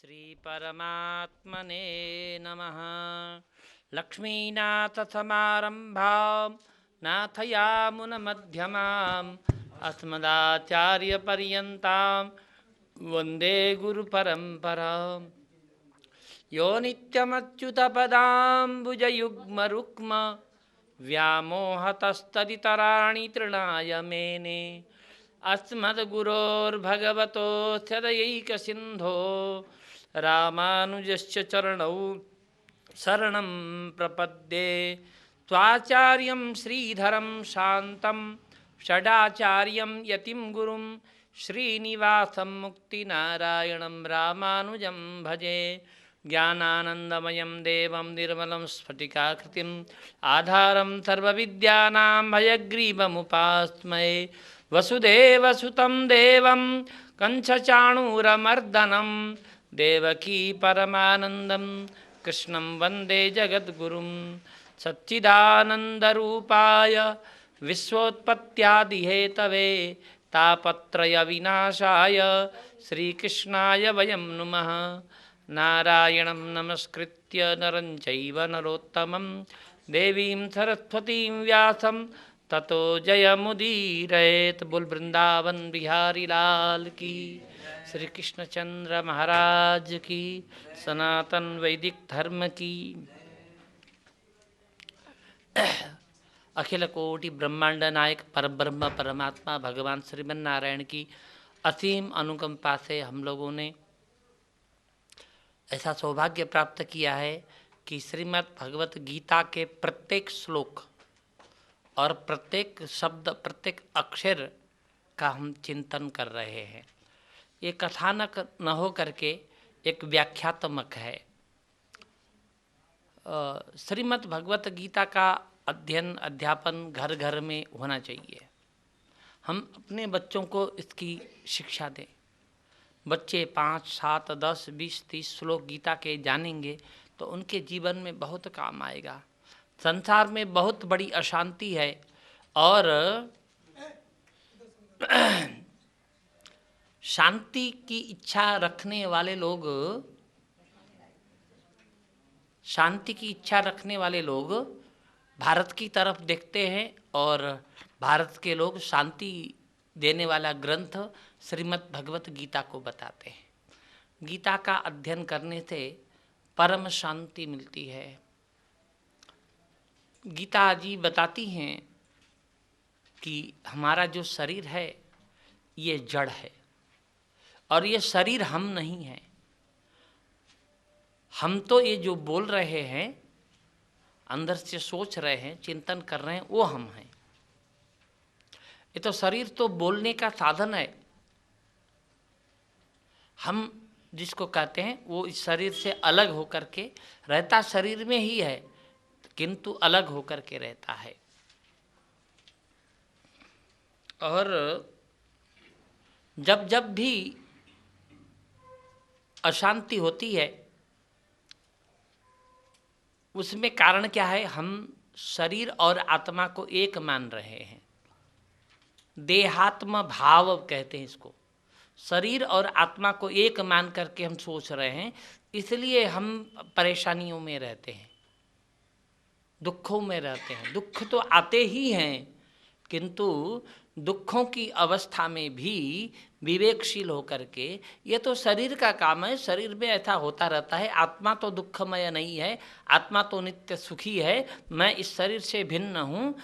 श्री परमात्मने नमः। लक्ष्मीनाथसमारम्भां नाथयामुनमध्यमाम् अस्मदाचार्यपर्यन्तां वन्दे गुरुपरम्पराम्। यो नित्यमच्युतपदाम्बुजयुग्मरुक्म व्यामोहतस्तदितराणि तृणाय मेने अस्मद्गुरोर्भगवतोऽस्य दयैकसिन्धो रामानुजस्य चरणौ शरणं प्रपद्ये। त्वाचार्यं श्रीधरं शान्तं षडाचार्यं यतिं गुरुं श्रीनिवासं मुक्तिनारायणं रामानुजं भजे। ज्ञानानन्दमयं देवं निर्मलं स्फटिकाकृतिम् आधारं सर्वविद्यानां हयग्रीवमुपास्महे। वसुदेवसुतं देवं कंसचाणूरमर्दनं देवकी परमानन्दं कृष्णं वन्दे जगद्गुरुं। सच्चिदानन्दरूपाय विश्वोत्पत्त्यादिहेतवे तापत्रयविनाशाय श्रीकृष्णाय वयं नुमः। नारायणं नमस्कृत्य नरं चैव नरोत्तमं देवीं सरस्वतीं व्यासं ततो जयमुदीरयेत्। बोल वृंदावन बिहारी लाल की, श्री कृष्णचंद्र महाराज की, सनातन वैदिक धर्म की। अखिल कोटि ब्रह्मांड नायक परब्रह्म परमात्मा भगवान श्रीमन नारायण की असीम अनुकंपा से हम लोगों ने ऐसा सौभाग्य प्राप्त किया है कि श्रीमद् भगवत गीता के प्रत्येक श्लोक और प्रत्येक शब्द प्रत्येक अक्षर का हम चिंतन कर रहे हैं। ये कथानक न हो करके एक व्याख्यात्मक है। श्रीमद् भगवत गीता का अध्ययन अध्यापन घर घर में होना चाहिए। हम अपने बच्चों को इसकी शिक्षा दें। बच्चे 5, 7, 10, 20, 30 श्लोक गीता के जानेंगे तो उनके जीवन में बहुत काम आएगा। संसार में बहुत बड़ी अशांति है और शांति की इच्छा रखने वाले लोग भारत की तरफ देखते हैं और भारत के लोग शांति देने वाला ग्रंथ श्रीमद् भगवत गीता को बताते हैं। गीता का अध्ययन करने से परम शांति मिलती है। गीता जी बताती हैं कि हमारा जो शरीर है ये जड़ है और ये शरीर हम नहीं है। हम तो ये जो बोल रहे हैं, अंदर से सोच रहे हैं, चिंतन कर रहे हैं, वो हम हैं। ये तो शरीर तो बोलने का साधन है। हम जिसको कहते हैं वो इस शरीर से अलग होकर के रहता शरीर में ही है किंतु अलग होकर के रहता है। और जब जब भी अशांति होती है उसमें कारण क्या है? हम शरीर और आत्मा को एक मान रहे हैं। देहात्म भाव कहते हैं इसको। शरीर और आत्मा को एक मान करके हम सोच रहे हैं, इसलिए हम परेशानियों में रहते हैं, दुखों में रहते हैं। दुख तो आते ही हैं किंतु दुखों की अवस्था में भी विवेकशील होकर के, ये तो शरीर का काम है, शरीर में ऐसा होता रहता है। आत्मा तो दुखमय नहीं है, आत्मा तो नित्य सुखी है। मैं इस शरीर से भिन्न हूँ,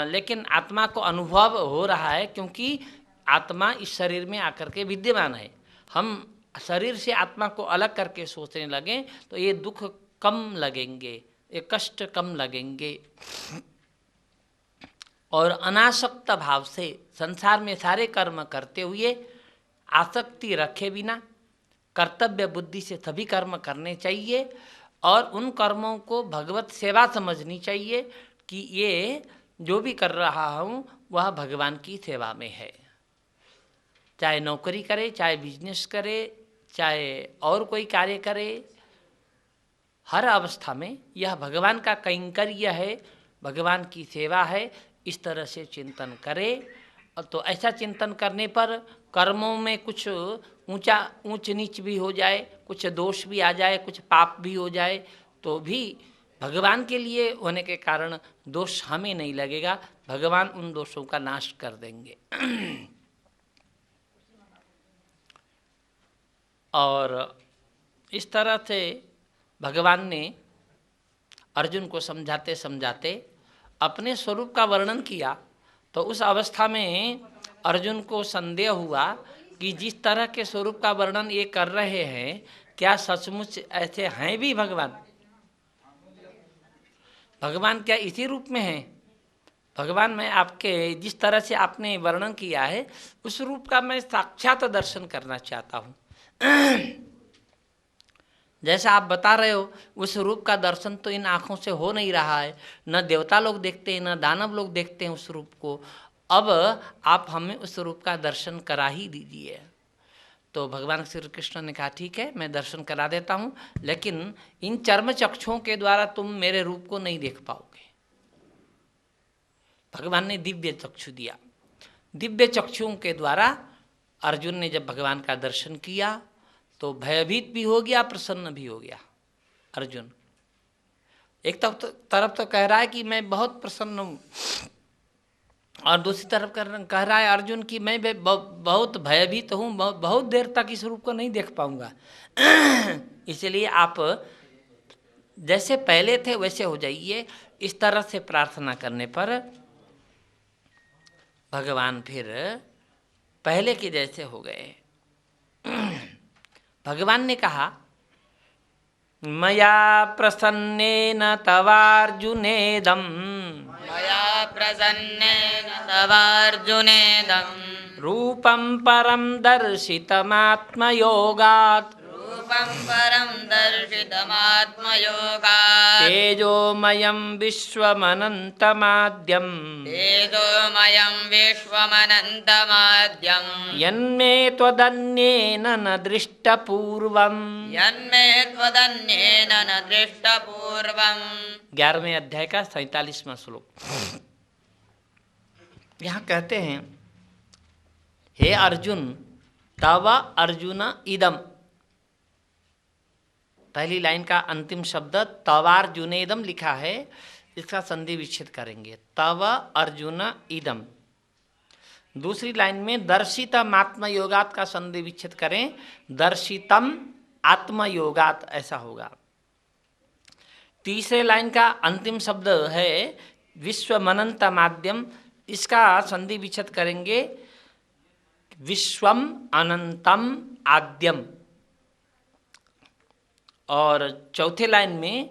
लेकिन आत्मा को अनुभव हो रहा है क्योंकि आत्मा इस शरीर में आकर के विद्यमान है। हम शरीर से आत्मा को अलग करके सोचने लगें तो ये दुख कम लगेंगे, ये कष्ट कम लगेंगे। और अनासक्त भाव से संसार में सारे कर्म करते हुए आसक्ति रखे बिना कर्तव्य बुद्धि से सभी कर्म करने चाहिए और उन कर्मों को भगवत सेवा समझनी चाहिए कि ये जो भी कर रहा हूँ वह भगवान की सेवा में है। चाहे नौकरी करे, चाहे बिजनेस करे, चाहे और कोई कार्य करे, हर अवस्था में यह भगवान का कैंकर्य है, भगवान की सेवा है। इस तरह से चिंतन करे और तो ऐसा चिंतन करने पर कर्मों में कुछ ऊंच नीच भी हो जाए, कुछ दोष भी आ जाए, कुछ पाप भी हो जाए, तो भी भगवान के लिए होने के कारण दोष हमें नहीं लगेगा, भगवान उन दोषों का नाश कर देंगे। और इस तरह से भगवान ने अर्जुन को समझाते समझाते अपने स्वरूप का वर्णन किया। तो उस अवस्था में अर्जुन को संदेह हुआ कि जिस तरह के स्वरूप का वर्णन ये कर रहे हैं, क्या सचमुच ऐसे हैं भी भगवान? भगवान क्या इसी रूप में हैं? भगवान, मैं आपके जिस तरह से आपने वर्णन किया है उस रूप का मैं साक्षात दर्शन करना चाहता हूँ। जैसा आप बता रहे हो उस रूप का दर्शन तो इन आँखों से हो नहीं रहा है, न देवता लोग देखते हैं, न दानव लोग देखते हैं उस रूप को। अब आप हमें उस रूप का दर्शन करा ही दीजिए। तो भगवान श्री कृष्ण ने कहा ठीक है, मैं दर्शन करा देता हूँ, लेकिन इन चर्म चक्षुओं के द्वारा तुम मेरे रूप को नहीं देख पाओगे। भगवान ने दिव्य चक्षु दिया। दिव्य चक्षुओं के द्वारा अर्जुन ने जब भगवान का दर्शन किया तो भयभीत भी हो गया, प्रसन्न भी हो गया अर्जुन। एक तरफ तो कह रहा है कि मैं बहुत प्रसन्न हूँ, और दूसरी तरफ कह रहा है अर्जुन कि मैं बहुत भयभीत हूँ, बहुत देर तक इस रूप को नहीं देख पाऊंगा। इसलिए आप जैसे पहले थे वैसे हो जाइए। इस तरह से प्रार्थना करने पर भगवान फिर पहले के जैसे हो गए। भगवान ने कहा मया प्रसन्नेन तवार्जुनेदं, मया प्रसन्नेन तवार्जुनेदं रूपं परं दर्शितमात्मयोगात्, रूपं परं दर्शितमात्मयोगात्, तेजोमयं विश्वमनन्तमाद्यं, तेजोमयं विश्वमनन्तमाद्यं, यन्मे त्वदन्येन न दृष्टपूर्वम्। यन्मे त्वदन्येन न दृष्टपूर्वम्। 11वें अध्याय का 47वां श्लोक। यहाँ कहते हैं हे अर्जुन तव अर्जुन इदम, पहली लाइन का अंतिम शब्द तवार्जुनेदम लिखा है, इसका संधि विच्छेद करेंगे तव अर्जुन इदम। दूसरी लाइन में दर्शितम आत्मयोगात का संधि विच्छेद करें, दर्शितम आत्मयोगात ऐसा होगा। तीसरे लाइन का अंतिम शब्द है विश्वमनंत माध्यम, इसका संधि विच्छेद करेंगे विश्वम अनंतम आद्यम। और चौथे लाइन में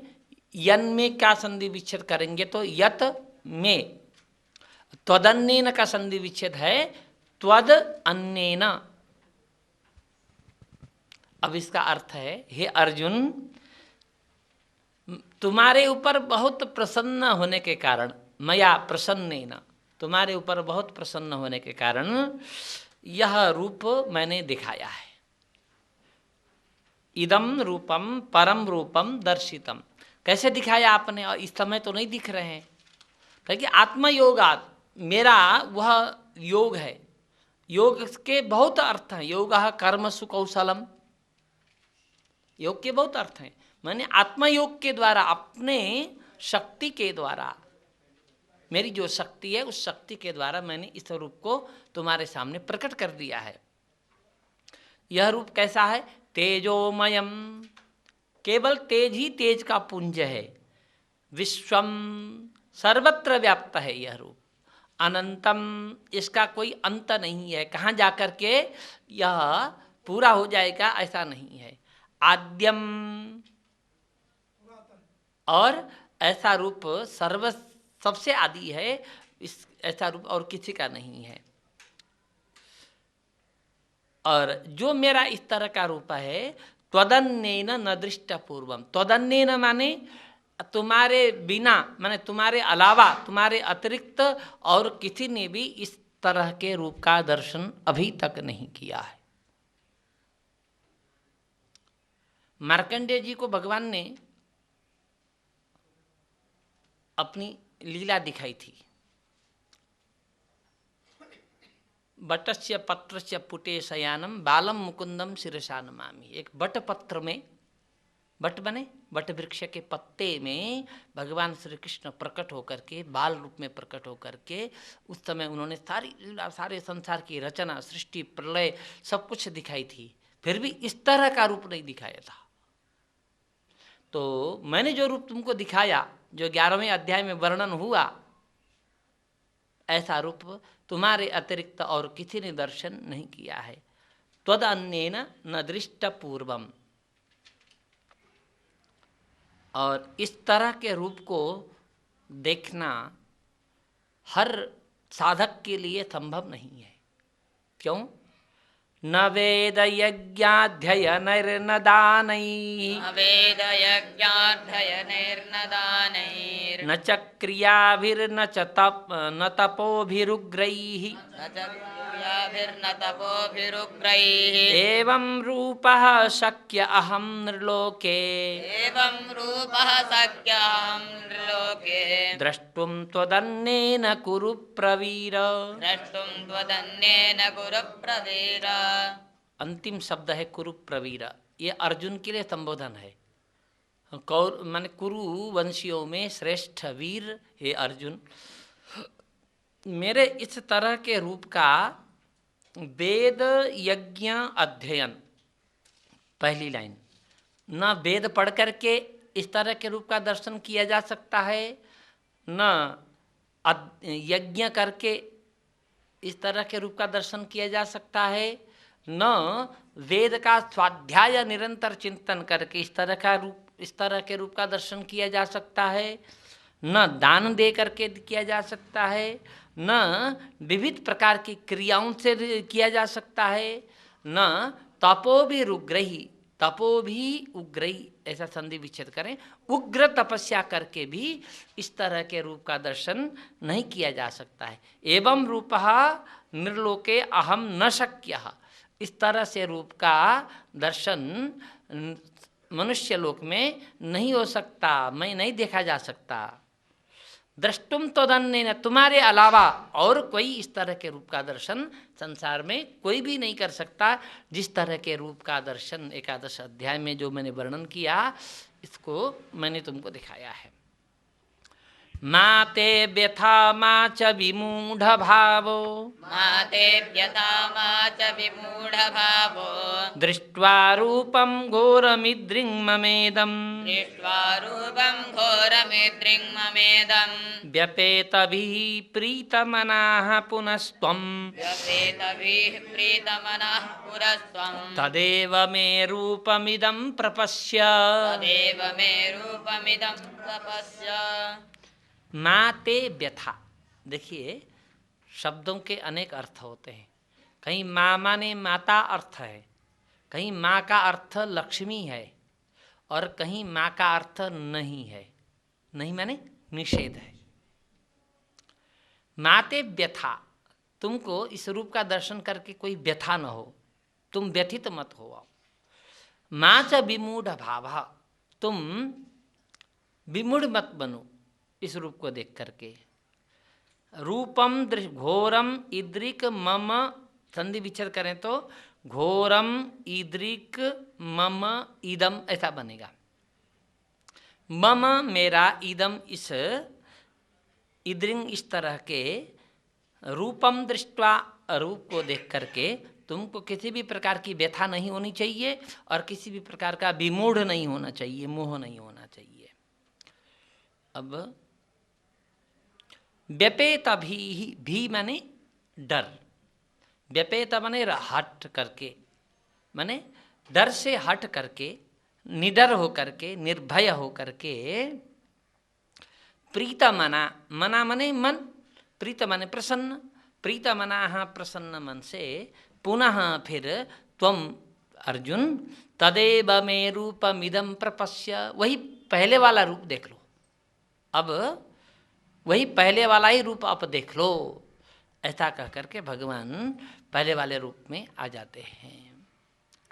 यन में क्या संधि विच्छेद करेंगे तो यत में। त्वदन्येन का संधि विच्छेद है त्वद अन्येन। अब इसका अर्थ है हे अर्जुन तुम्हारे ऊपर बहुत प्रसन्न होने के कारण, मया प्रसन्नेन, तुम्हारे ऊपर बहुत प्रसन्न होने के कारण यह रूप मैंने दिखाया है। इदम रूपम परम रूपम दर्शितम, कैसे दिखाया आपने? और इस समय तो नहीं दिख रहे हैं, क्योंकि आत्मयोगात मेरा वह योग है। योग के बहुत अर्थ हैं, योग कर्मसु कौशलम, योग के बहुत अर्थ हैं। मैंने आत्मयोग के द्वारा, अपने शक्ति के द्वारा, मेरी जो शक्ति है उस शक्ति के द्वारा मैंने इस रूप को तुम्हारे सामने प्रकट कर दिया है। यह रूप कैसा है? तेजोमयम, केवल तेज ही तेज का पुंज है। विश्वम, सर्वत्र व्याप्त है यह रूप। अनंतम, इसका कोई अंत नहीं है, कहाँ जाकर के यह पूरा हो जाएगा ऐसा नहीं है। आद्यम, और ऐसा रूप सबसे आदि है, इस ऐसा रूप और किसी का नहीं है। और जो मेरा इस तरह का रूप है त्वदन्येन न दृष्टपूर्वम, त्वदन्येन माने तुम्हारे बिना, माने तुम्हारे अलावा, तुम्हारे अतिरिक्त और किसी ने भी इस तरह के रूप का दर्शन अभी तक नहीं किया है। मार्कंडेय जी को भगवान ने अपनी लीला दिखाई थी। बटस्य पत्रस्य पुटे शयानम बालम मुकुंदम शिरसा नमामि। एक बट पत्र में, बट बने बट वृक्ष के पत्ते में भगवान श्री कृष्ण प्रकट होकर के, बाल रूप में प्रकट होकर के, उस समय उन्होंने सारे संसार की रचना, सृष्टि, प्रलय सब कुछ दिखाई थी, फिर भी इस तरह का रूप नहीं दिखाया था। तो मैंने जो रूप तुमको दिखाया, जो 11वें अध्याय में वर्णन हुआ, ऐसा रूप तुम्हारे अतिरिक्त और किसी ने दर्शन नहीं किया है। त्वद अन्येन न दृष्ट पूर्वम। और इस तरह के रूप को देखना हर साधक के लिए संभव नहीं है। क्यों? न वेद यज्ञाध्ययनैर्न दानैः, न वेद यज्ञाध्ययनैर्न दानैर्, न च क्रियाभिर्न च न तपोभिरुग्रैः, न च क्रियाभिर्न तपोभिरुग्रैः। एवं रूपः शक्य अहं नृलोके, एवं रूपः शक्यहं नृलोके, द्रष्टुं त्वदन्येन कुरु प्रवीर। द्रष्टुं त्वदन्येन कुरु प्रवीर। अंतिम शब्द है कुरु प्रवीर। ये अर्जुन के लिए संबोधन है। कौर माने कुरु वंशियों में श्रेष्ठ वीर हे अर्जुन, मेरे इस तरह के रूप का वेद यज्ञ अध्ययन, पहली लाइन, न वेद पढ़ करके इस तरह के रूप का दर्शन किया जा सकता है, न यज्ञ करके इस तरह के रूप का दर्शन किया जा सकता है, न वेद का स्वाध्याय निरंतर चिंतन करके इस तरह के रूप का दर्शन किया जा सकता है, न दान दे करके किया जा सकता है, न विविध प्रकार की क्रियाओं से किया जा सकता है, न तपो भी रुग्रही, तपो भी उग्रही, ऐसा संधि विच्छेद करें, उग्र तपस्या करके भी इस तरह के रूप का दर्शन नहीं किया जा सकता है। एवं रूपः निर्लोके अहम न शक्यः, इस तरह से रूप का दर्शन मनुष्य लोक में नहीं हो सकता, मैं नहीं देखा जा सकता। द्रष्टुम तदन्येन, तुम्हारे अलावा और कोई इस तरह के रूप का दर्शन संसार में कोई भी नहीं कर सकता। जिस तरह के रूप का दर्शन 11 अध्याय में जो मैंने वर्णन किया, इसको मैंने तुमको दिखाया है। माते व्यथा मा च विमूढ़ भावो, माते व्यथा मा च विमूढ़ भावो, दृष्ट्वा रूपं घोरमिद्रिं ममेदं, दृष्ट्वा रूपं घोरमिद्रिं ममेदं, व्यपेतभिः प्रीतमनाः पुनस्त्वं, व्यपेतभिः प्रीतमनः पुरस्त्वं, तदेव मे रूपमिदं प्रपश्य। तदेव मे रूपमिदं प्रपश्य। माते व्यथा, देखिए शब्दों के अनेक अर्थ होते हैं। कहीं माँ माने माता अर्थ है, कहीं माँ का अर्थ लक्ष्मी है, और कहीं माँ का अर्थ नहीं है। नहीं माने निषेध है। माते व्यथा, तुमको इस रूप का दर्शन करके कोई व्यथा न हो, तुम व्यथित मत हो। माँ च विमूढ़ भाव, तुम विमूढ़ मत बनो इस रूप को देख करके। रूपम घोरम ईदृक मम, संधि विच्छेद करें तो घोरम ईदृक मम इदम, ऐसा बनेगा। मम मेरा, इदम इस, इद्रिंग इस तरह के, रूपम दृष्ट्वा रूप को देख करके तुमको किसी भी प्रकार की व्यथा नहीं होनी चाहिए, और किसी भी प्रकार का विमूढ़ नहीं होना चाहिए, मोह नहीं होना चाहिए। अब व्यपेत भी माने डर, व्यपेत माने हट करके, माने डर से हट करके, निडर हो करके, निर्भय हो करके, प्रीत मना, मना माने मन, प्रीत माने प्रसन्न, प्रीत मना प्रसन्न मन से पुनः फिर त्वम अर्जुन तदेव मे रूपमिदं प्रपश्य, वही पहले वाला रूप देख लो। अब वही पहले वाला ही रूप आप देख लो, ऐसा कह करके भगवान पहले वाले रूप में आ जाते हैं।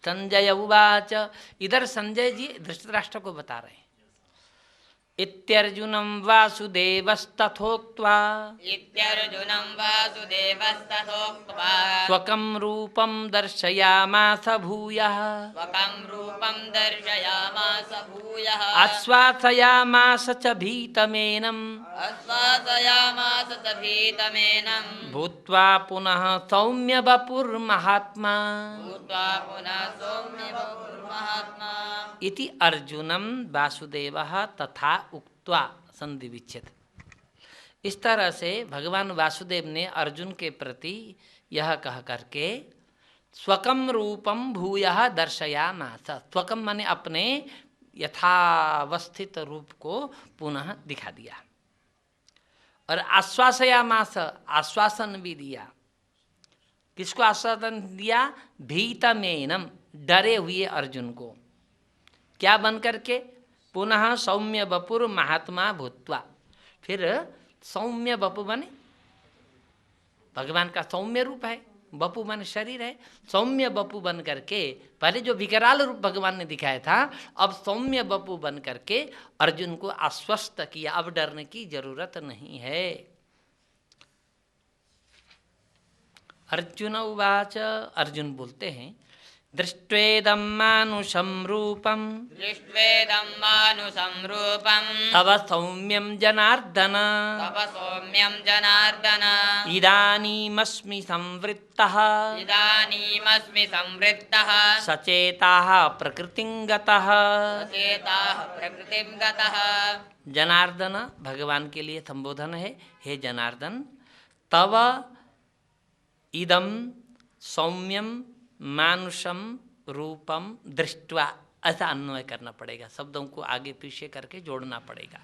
संजय उवाच, इधर संजय जी धृतराष्ट्र को बता रहे हैं। इत्यर्जुनं वासुदेवस्तथोक्त्वा इत्यर्जुनं वासुदेवस्तथोक्त्वा स्वकं रूपं दर्शयामास भूयः स्वकं रूपं दर्शयामास भूयः आश्वासयामास च भीतमेनं आश्वासयामास च भीतमेनं भूत्वा पुनः सौम्य वपुर्महात्मा भूत्वा पुनः सौम्यवपुर्महात्मा इति अर्जुनं वासुदेवः तथा उक्त्वा संधि विच्छेद। इस तरह से भगवान वासुदेव ने अर्जुन के प्रति यह कह करके स्वकम रूपम भूयः दर्शयामास। स्वकम माने अपने यथावस्थित रूप को पुनः दिखा दिया और आश्वासयामास आश्वासन भी दिया। किसको आश्वासन दिया? भीतमेनम डरे हुए अर्जुन को। क्या बन करके? पुनः सौम्य वपुर महात्मा भूत्वा। फिर सौम्य वपु माने भगवान का सौम्य रूप है, वपु माने शरीर है। सौम्य वपु बन करके, पहले जो विकराल रूप भगवान ने दिखाया था, अब सौम्य वपु बन करके अर्जुन को आश्वस्त किया, अब डरने की जरूरत नहीं है। अर्जुन उवाच, अर्जुन बोलते हैं, दृष्ट्वेदं मानुषं रूपं दृष्ट्वेदं मानुषं रूपं तव सौम्यं जनार्दन तव सौम्यं जनार्दन इदानीमस्मि संवृत्तः इदानीमस्मि संवृत्तः सचेताः प्रकृतिं गतः। सचेताः प्रकृतिं गतः। जनार्दन भगवान के लिए संबोधन है। हे जनार्दन, तव इदं सौम्यम मानुषम रूपम दृष्ट्वा, ऐसा अन्वय करना पड़ेगा, शब्दों को आगे पीछे करके जोड़ना पड़ेगा।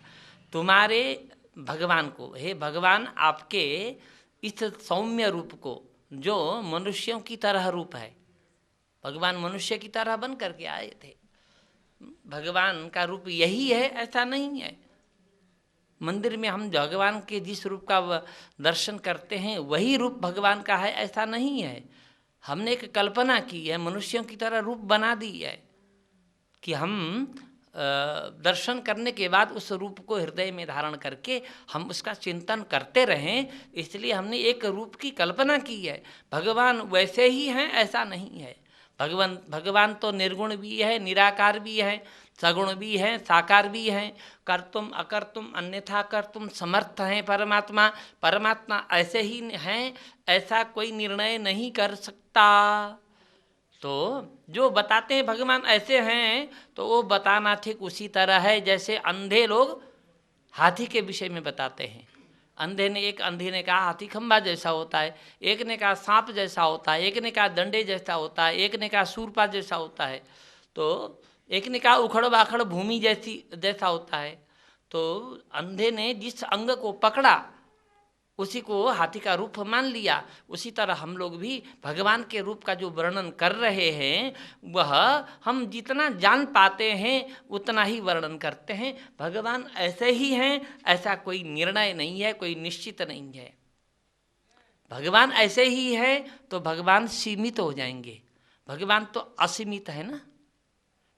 तुम्हारे भगवान को, हे भगवान, आपके इस सौम्य रूप को, जो मनुष्यों की तरह रूप है, भगवान मनुष्य की तरह बन करके आए थे। भगवान का रूप यही है ऐसा नहीं है। मंदिर में हम भगवान के जिस रूप का दर्शन करते हैं वही रूप भगवान का है ऐसा नहीं है। हमने एक कल्पना की है, मनुष्यों की तरह रूप बना दी है कि हम दर्शन करने के बाद उस रूप को हृदय में धारण करके हम उसका चिंतन करते रहें, इसलिए हमने एक रूप की कल्पना की है। भगवान वैसे ही हैं ऐसा नहीं है। भगवान तो निर्गुण भी है, निराकार भी है, सगुण भी है, साकार भी हैं, कर्तुम अकर्तुम अन्यथा कर्तुम समर्थ हैं। परमात्मा ऐसे ही हैं, ऐसा कोई निर्णय नहीं कर सकता। तो जो बताते हैं भगवान ऐसे हैं, तो वो बताना ठीक उसी तरह है जैसे अंधे लोग हाथी के विषय में बताते हैं। अंधे ने कहा हाथी खंबा जैसा होता है, एक ने कहा सांप जैसा होता है, एक ने कहा डंडे जैसा होता है, एक ने कहा सूरपा जैसा होता है, तो एक ने कहा उखड़ बाखड़ भूमि जैसा होता है। तो अंधे ने जिस अंग को पकड़ा उसी को हाथी का रूप मान लिया। उसी तरह हम लोग भी भगवान के रूप का जो वर्णन कर रहे हैं, वह हम जितना जान पाते हैं उतना ही वर्णन करते हैं। भगवान ऐसे ही हैं, ऐसा कोई निर्णय नहीं है, कोई निश्चित नहीं है। भगवान ऐसे ही है तो भगवान सीमित हो जाएंगे। भगवान तो असीमित है ना,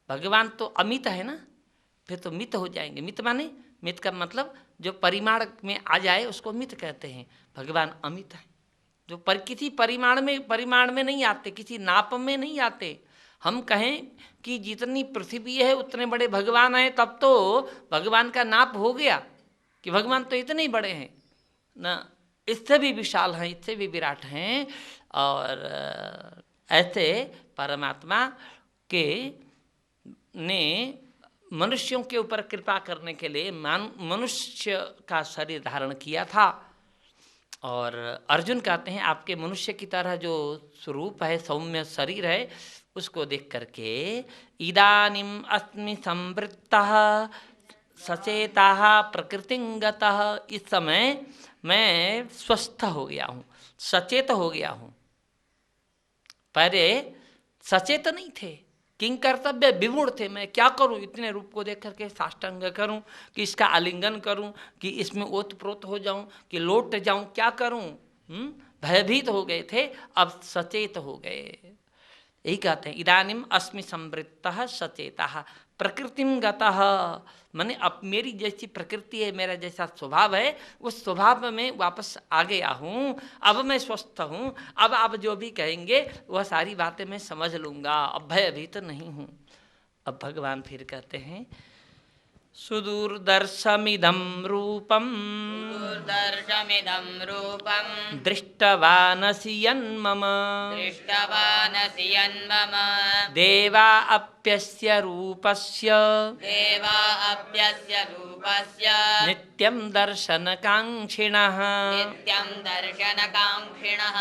भगवान तो अमित है ना, फिर तो मित हो जाएंगे। मित माने, मित का मतलब जो परिमाण में आ जाए उसको मित कहते हैं। भगवान अमित है, जो किसी परिमाण में नहीं आते, किसी नाप में नहीं आते। हम कहें कि जितनी पृथ्वी है उतने बड़े भगवान हैं, तब तो भगवान का नाप हो गया कि भगवान तो इतने ही बड़े हैं ना, इससे भी विशाल हैं, इससे भी विराट हैं। और ऐसे परमात्मा के ने मनुष्यों के ऊपर कृपा करने के लिए मनुष्य का शरीर धारण किया था। और अर्जुन कहते हैं आपके मनुष्य की तरह जो स्वरूप है, सौम्य शरीर है, उसको देख करके इदानीम अस्मि संवृत्तः सचेताः प्रकृतिंगतः, इस समय मैं स्वस्थ हो गया हूँ, सचेत हो गया हूँ। पहले सचेत नहीं थे, किंग कर्तव्य विमूढ़ थे। मैं क्या करूं, इतने रूप को देख करके साष्टांग करूं कि इसका आलिंगन करूं कि इसमें ओतप्रोत हो जाऊं कि लौट जाऊं, क्या करूं? भयभीत हो गए थे, अब सचेत हो गए। यही कहते हैं इदानीम अस्मि संवृत्तः सचेतः प्रकृतिम गतः, माने अब मेरी जैसी प्रकृति है, मेरा जैसा स्वभाव है, उस स्वभाव में वापस आ गया हूँ। अब मैं स्वस्थ हूँ। अब आप जो भी कहेंगे वह सारी बातें मैं समझ लूँगा, अब भयभीत नहीं हूँ। अब भगवान फिर कहते हैं सुदूरदर्शमिदं रूपं दुर्दर्शमिदं रूपं दृष्टवानसि यन्मम दृष्टवानसि यन्मम देवा अप्यस्य रूपस्य देवा अप्यस्य रूपस्य नित्यं दर्शनकाङ्क्षिणः। नित्यं दर्शनकाङ्क्षिणः।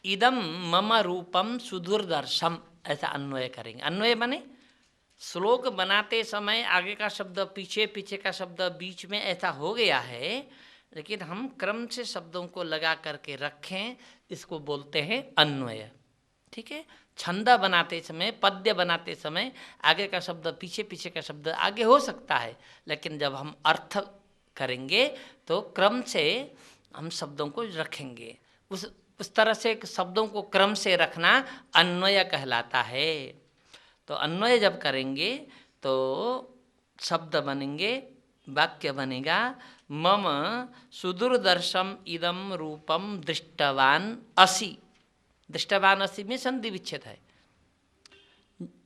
इदं मम रूपम सुदूरदर्शम, ऐसा अन्वय करेंगे। अन्वय माने श्लोक बनाते समय आगे का शब्द पीछे, पीछे का शब्द बीच में, ऐसा हो गया है, लेकिन हम क्रम से शब्दों को लगा करके रखें, इसको बोलते हैं अन्वय। ठीक है, छंद बनाते समय, पद्य बनाते समय आगे का शब्द पीछे, पीछे का शब्द आगे हो सकता है, लेकिन जब हम अर्थ करेंगे तो क्रम से हम शब्दों को रखेंगे। उस तरह से शब्दों को क्रम से रखना अन्वय कहलाता है। तो अन्वय जब करेंगे तो शब्द बनेंगे, वाक्य बनेगा मम सुदूरदर्शम इदम रूपम दृष्टवान असि। दृष्टवान असि में संधि विच्छेद है।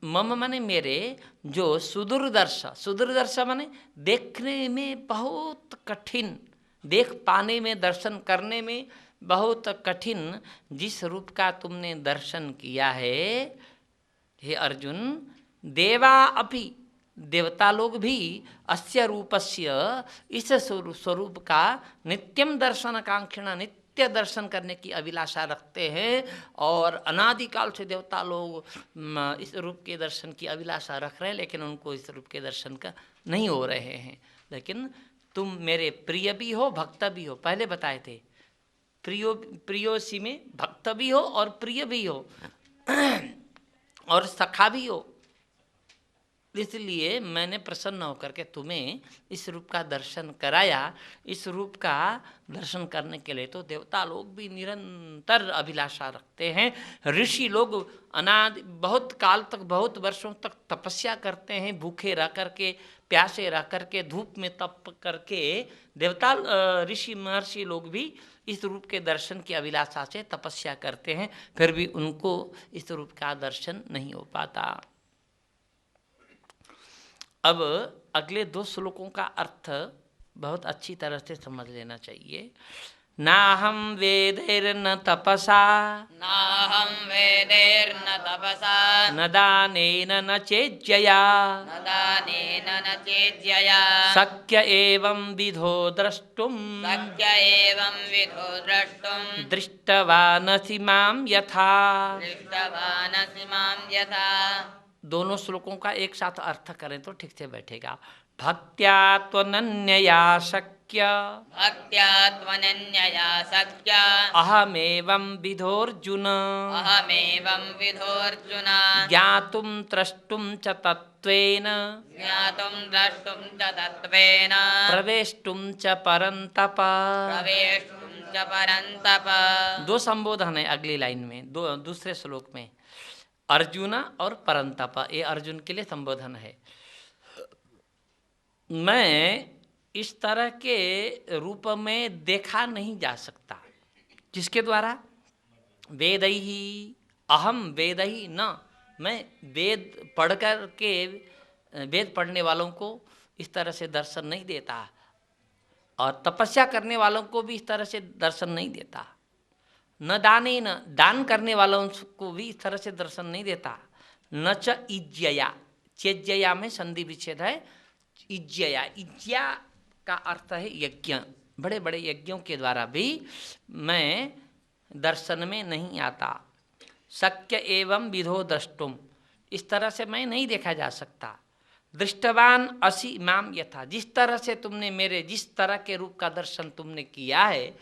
मम माने मेरे, जो सुदूरदर्श, सुदूरदर्श माने देखने में बहुत कठिन, देख पाने में, दर्शन करने में बहुत कठिन जिस रूप का तुमने दर्शन किया है हे अर्जुन, देवा अपि, देवता लोग भी अस्य रूपस्य, इस स्वरूप का नित्यम दर्शन कांक्षिणा, नित्य दर्शन करने की अभिलाषा रखते हैं। और अनादिकाल से देवता लोग इस रूप के दर्शन की अभिलाषा रख रहे हैं, लेकिन उनको इस रूप के दर्शन का नहीं हो रहे हैं। लेकिन तुम मेरे प्रिय भी हो, भक्त भी हो, पहले बताए थे। प्रियोसी में भक्त भी हो और प्रिय भी हो और सखा भी हो, इसलिए मैंने प्रसन्न होकर के तुम्हें इस रूप का दर्शन कराया। इस रूप का दर्शन करने के लिए तो देवता लोग भी निरंतर अभिलाषा रखते हैं। ऋषि लोग अनादि बहुत काल तक, बहुत वर्षों तक तपस्या करते हैं, भूखे रह करके, प्यासे रह करके, धूप में तप करके। देवता ऋषि महर्षि लोग भी इस रूप के दर्शन की अभिलाषा से तपस्या करते हैं, फिर भी उनको इस रूप का दर्शन नहीं हो पाता। अब अगले 2 श्लोकों का अर्थ बहुत अच्छी तरह से समझ लेना चाहिए। नाहं वेदैर्न तपसा, नाहं वेदैर्न तपसा, न दानेन न चेज्जया, न दानेन न चेज्जया, शक्य एवं विधो द्रष्टुं, शक्य एवं विधो द्रष्टुं, दृष्टवानसि मां यथा। दृष्टवानसि मां यथा। दोनों श्लोकों का एक साथ अर्थ करें तो ठीक से बैठेगा। भक्त्या त्वनन्यया शक्य, भक्त्या त्वनन्यया शक्य, अहमेवं विधोऽर्जुन, अहमेवं विधोऽर्जुन, ज्ञातुं द्रष्टुं च तत्त्वेन, ज्ञातुं द्रष्टुं च तत्त्वेन, प्रवेष्टुं च परन्तप। प्रवेष्टुं च परन्तप। 2 संबोधन है अगली लाइन में, दूसरे श्लोक में, अर्जुन और परंतप, ये अर्जुन के लिए संबोधन है। मैं इस तरह के रूप में देखा नहीं जा सकता, जिसके द्वारा वेदैहि, अहम वेदैहि न, मैं वेद पढ़ कर के, वेद पढ़ने वालों को इस तरह से दर्शन नहीं देता, और तपस्या करने वालों को भी इस तरह से दर्शन नहीं देता। न दाने, न दान करने वालों को भी इस तरह से दर्शन नहीं देता। न च इज्जया, चेज्जया में संधि विच्छेद है। इज्जया, इज्जया का अर्थ है यज्ञ, बड़े बड़े यज्ञों के द्वारा भी मैं दर्शन में नहीं आता। शक्य एवं विधो द्रष्टुम, इस तरह से मैं नहीं देखा जा सकता। दृष्टवान असि माम यथा, जिस तरह से तुमने मेरे, जिस तरह के रूप का दर्शन तुमने किया है,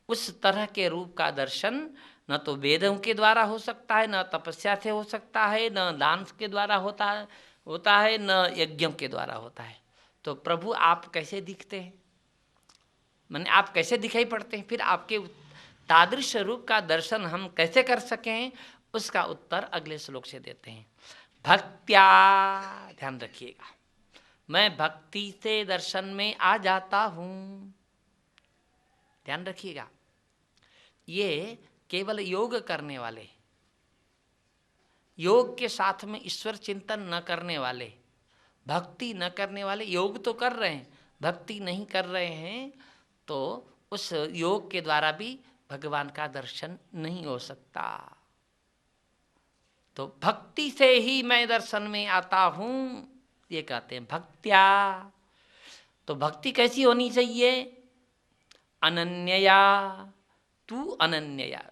उस तरह के रूप का दर्शन न तो वेदों के द्वारा हो सकता है, न तपस्या से हो सकता है, न दान के द्वारा होता है, न यज्ञों के द्वारा होता है। तो प्रभु आप कैसे दिखते हैं, माने आप कैसे दिखाई पड़ते हैं, फिर आपके तादृश रूप का दर्शन हम कैसे कर सकें, उसका उत्तर अगले श्लोक से देते हैं। भक्त्या, ध्यान रखिएगा, मैं भक्ति से दर्शन में आ जाता हूं। ध्यान रखिएगा, ये केवल योग करने वाले, योग के साथ में ईश्वर चिंतन न करने वाले, भक्ति न करने वाले, योग तो कर रहे हैं भक्ति नहीं कर रहे हैं, तो उस योग के द्वारा भी भगवान का दर्शन नहीं हो सकता। तो भक्ति से ही मैं दर्शन में आता हूं, ये कहते हैं भक्त्या। तो भक्ति कैसी होनी चाहिए? अनन्यया, तू अनन्यया।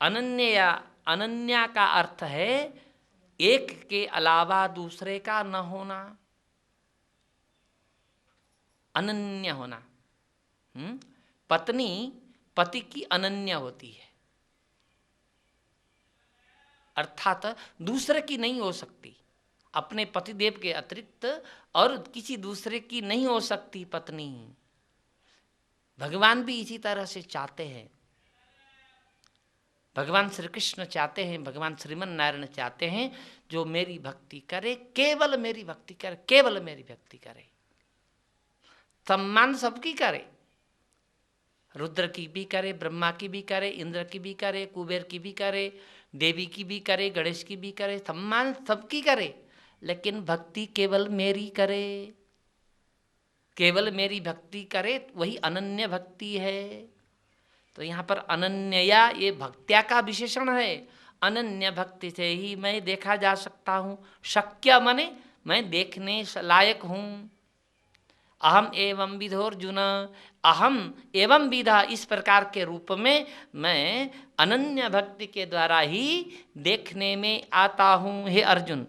अनन्यया, अनन्या का अर्थ है एक के अलावा दूसरे का न होना, अनन्य होना। पत्नी पति की अनन्य होती है, अर्थात दूसरे की नहीं हो सकती, अपने पतिदेव के अतिरिक्त और किसी दूसरे की नहीं हो सकती पत्नी। भगवान भी इसी तरह से चाहते हैं, भगवान श्री कृष्ण चाहते हैं, भगवान श्रीमन नारायण चाहते हैं, जो मेरी भक्ति करे, केवल मेरी भक्ति करे, केवल मेरी भक्ति करे। सम्मान सबकी करे, रुद्र की भी करे, ब्रह्मा की भी करे, इंद्र की भी करे, कुबेर की भी करे, देवी की भी करे, गणेश की भी करे, सम्मान सबकी करे, लेकिन भक्ति केवल मेरी करे, केवल मेरी भक्ति करे, वही अनन्य भक्ति है। तो यहाँ पर अनन्यया ये भक्त्या का विशेषण है। अनन्य भक्ति से ही मैं देखा जा सकता हूँ। शक्य माने मैं देखने लायक हूँ। अहम एवं विधोर्जुन, अहम एवं विधा, इस प्रकार के रूप में मैं अनन्य भक्ति के द्वारा ही देखने में आता हूँ। हे अर्जुन,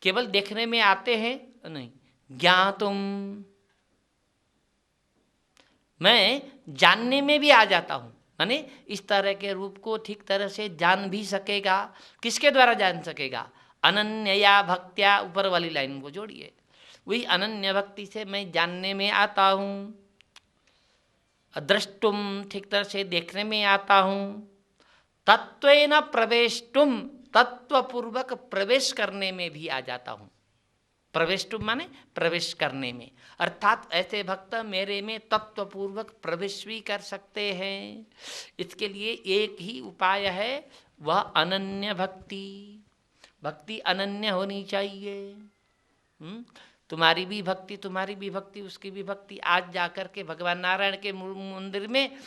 केवल देखने में आते हैं नहीं, ज्ञातुम, मैं जानने में भी आ जाता हूँ। माने इस तरह के रूप को ठीक तरह से जान भी सकेगा। किसके द्वारा जान सकेगा? अनन्यया भक्त्या, ऊपर वाली लाइन को जोड़िए, वही अनन्य भक्ति से मैं जानने में आता हूँ। द्रष्टुम, ठीक तरह से देखने में आता हूँ। तत्वेन प्रवेष्टुम, तत्वपूर्वक प्रवेश करने में भी आ जाता हूँ। प्रवेष्टुम माने प्रवेश करने में, अर्थात ऐसे भक्त मेरे में तत्वपूर्वक प्रवेश भी कर सकते हैं। इसके लिए एक ही उपाय है, वह अनन्य भक्ति। भक्ति अनन्य होनी चाहिए। तुम्हारी भी भक्ति, तुम्हारी भी भक्ति, उसकी भी भक्ति। आज जाकर के भगवान नारायण के मंदिर में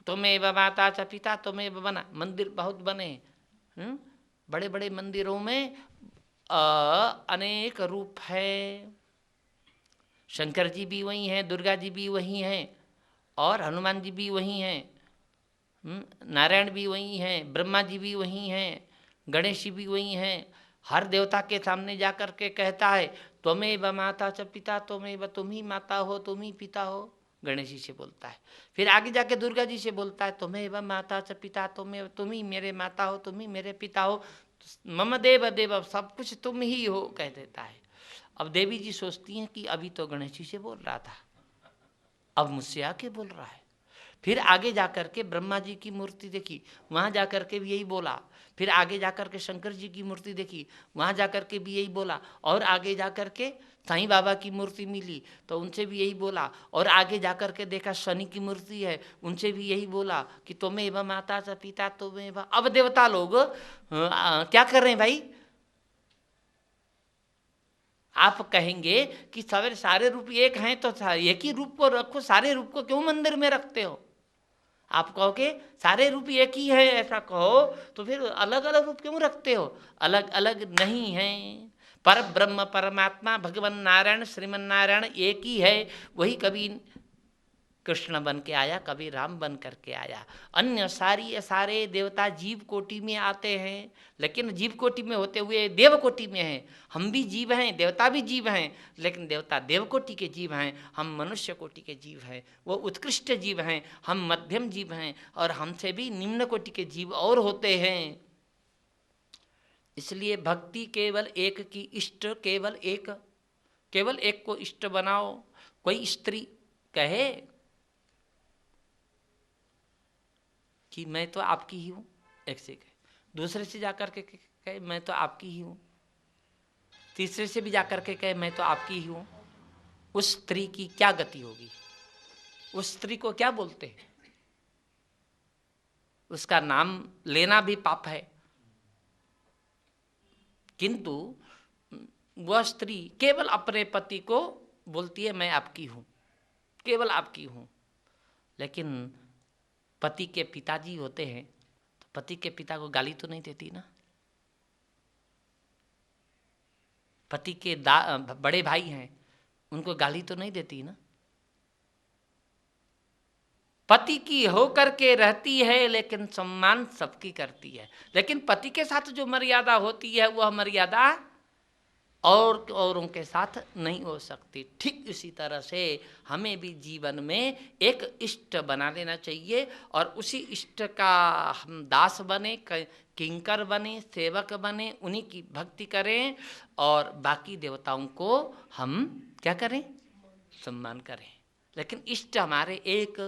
त्वमेव माता च पिता त्वमेव बना, मंदिर बहुत बने, बड़े बड़े मंदिरों में अनेक रूप है। शंकर जी भी वही हैं, दुर्गा जी भी वही हैं, और हनुमान जी भी वही हैं, नारायण भी वही हैं, ब्रह्मा जी भी वही हैं, गणेश जी भी वही हैं। हर देवता के सामने जाकर के कहता है त्वमेव माता च पिता त्वमेव, तुम ही माता हो, तुम ही पिता हो, गणेश जी से बोलता है। फिर आगे जाके दुर्गा जी से बोलता है त्वमेव माता च पिता त्वमेव, तुम ही मेरे माता हो, तुम ही मेरे पिता हो, मम देव देव, सब कुछ तुम ही हो, कह देता है। अब देवी जी सोचती हैं कि अभी तो गणेश जी से बोल रहा था, अब मुझसे आके बोल रहा है। फिर आगे जाकर के ब्रह्मा जी की मूर्ति देखी, वहाँ जाकर के भी यही बोला। फिर आगे जाकर के शंकर जी की मूर्ति देखी, वहाँ जाकर के भी यही बोला। और आगे जाकर के साईं बाबा की मूर्ति मिली तो उनसे भी यही बोला। और आगे जाकर के देखा शनि की मूर्ति है, उनसे भी यही बोला कि त्वमेव माता च पिता त्वमेव। अब देवता लोग क्या कर रहे हैं भाई? आप कहेंगे कि सारे रूप एक हैं, तो एक ही रूप को रखो, सारे रूप को क्यों मंदिर में रखते हो? आप कहोगे सारे रूप एक ही है, ऐसा कहो तो फिर अलग अलग रूप क्यों रखते हो? अलग अलग नहीं हैं। पर ब्रह्म परमात्मा भगवान नारायण श्रीमन नारायण एक ही है। वही कभी कृष्ण बन के आया, कभी राम बन करके आया। अन्य सारे देवता जीव कोटि में आते हैं, लेकिन जीव कोटि में होते हुए देव कोटि में हैं। हम भी जीव हैं, देवता भी जीव हैं, लेकिन देवता देव कोटि के जीव हैं, हम मनुष्य कोटि के जीव हैं। वो उत्कृष्ट जीव हैं, हम मध्यम जीव हैं, और हमसे भी निम्न कोटि के जीव और होते हैं। इसलिए भक्ति केवल एक की इष्ट, केवल एक को इष्ट बनाओ। कोई स्त्री कहे कि मैं तो आपकी ही हूँ, एक से कहे, दूसरे से जाकर के कहे मैं तो आपकी ही हूँ, तीसरे से भी जाकर के कहे मैं तो आपकी ही हूँ, उस स्त्री की क्या गति होगी? उस स्त्री को क्या बोलते हैं? उसका नाम लेना भी पाप है। किंतु वह स्त्री केवल अपने पति को बोलती है मैं आपकी हूँ, केवल आपकी हूँ। लेकिन पति के पिताजी होते हैं तो पति के पिता को गाली तो नहीं देती ना। पति के बड़े भाई हैं, उनको गाली तो नहीं देती ना। पति की होकर के रहती है लेकिन सम्मान सबकी करती है। लेकिन पति के साथ जो मर्यादा होती है वह मर्यादा और औरों के साथ नहीं हो सकती। ठीक इसी तरह से हमें भी जीवन में एक इष्ट बना लेना चाहिए और उसी इष्ट का हम दास बने, किंकर बने, सेवक बने, उन्हीं की भक्ति करें और बाकी देवताओं को हम क्या करें? सम्मान करें। लेकिन इष्ट हमारे एक।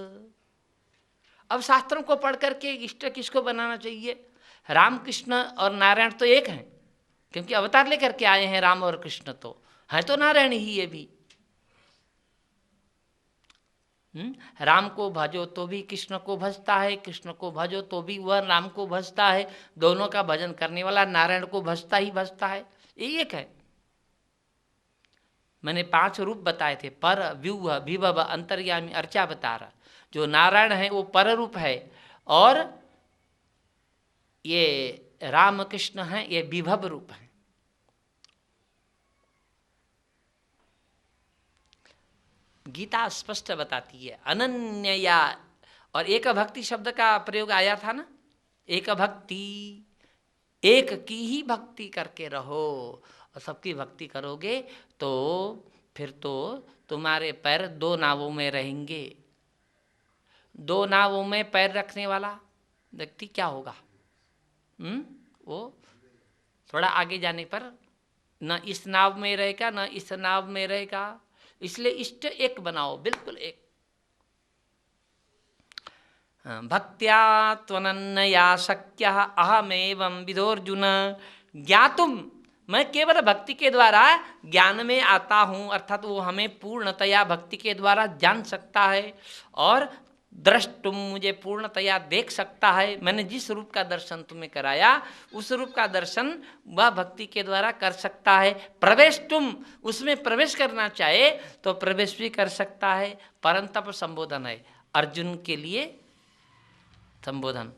अब शास्त्रों को पढ़ करके इष्ट किसको बनाना चाहिए? राम कृष्ण और नारायण तो एक हैं, क्योंकि अवतार लेकर के आए हैं राम और कृष्ण, तो है तो नारायण ही ये भी। राम को भजो तो भी कृष्ण को भजता है, कृष्ण को भजो तो भी वह राम को भजता है। दोनों का भजन करने वाला नारायण को भजता ही भजता है, ये एक है। मैंने 5 रूप बताए थे, पर, व्यूह, विभव, अंतर्यामी, अर्चावतार। जो नारायण है वो पर रूप है और ये राम कृष्ण है ये विभव रूप है। गीता स्पष्ट बताती है अनन्यया। और एक भक्ति शब्द का प्रयोग आया था ना, एक भक्ति, एक की ही भक्ति करके रहो और सबकी भक्ति करोगे तो फिर तो तुम्हारे पैर 2 नावों में रहेंगे। 2 नावों में पैर रखने वाला व्यक्ति क्या होगा? वो थोड़ा आगे जाने पर न इस नाव में रहेगा न इस नाव में रहेगा। इसलिए इष्ट एक बनाओ, बिल्कुल एक। भक्त्या त्वनन्या शक्य अहमेवं विदोर्जुन ज्ञातुम। मैं केवल भक्ति के द्वारा ज्ञान में आता हूँ, अर्थात वो हमें पूर्णतया भक्ति के द्वारा जान सकता है और द्रष्टुम, मुझे पूर्णतया देख सकता है। मैंने जिस रूप का दर्शन तुम्हें कराया उस रूप का दर्शन वह भक्ति के द्वारा कर सकता है। प्रवेशतुम, उसमें प्रवेश करना चाहे तो प्रवेश भी कर सकता है। परंतप संबोधन है अर्जुन के लिए, संबोधन।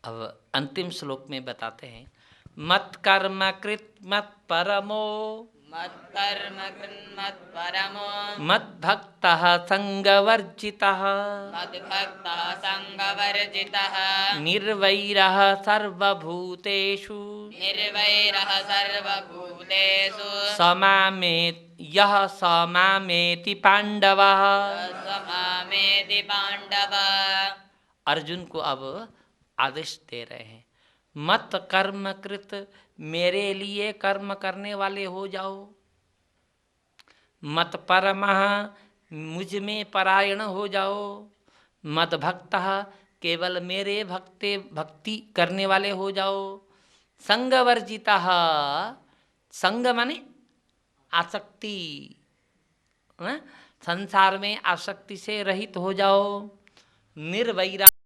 अब अंतिम श्लोक में बताते हैं मत कर्म कृत मत परमो, मत कर्म मत परमो, मत भक्तः संगवर्जितः, मद भक्तः संगवर्जितः, निर्वैरः सर्वभूतेषु, निर्वैरः सर्वभूतेषु, यः समामेति पांडवः। समामेति पांडव। अर्जुन को अब आदेश दे रहे हैं मत कर्म कृत, मेरे लिए कर्म करने वाले हो जाओ। मत परमः, मुझ में परायण हो जाओ। मत भक्तः, केवल मेरे भक्ति करने वाले हो जाओ। संगवर्जितः, संग माने आसक्ति, संसार में आसक्ति से रहित हो जाओ। निर्वैरा,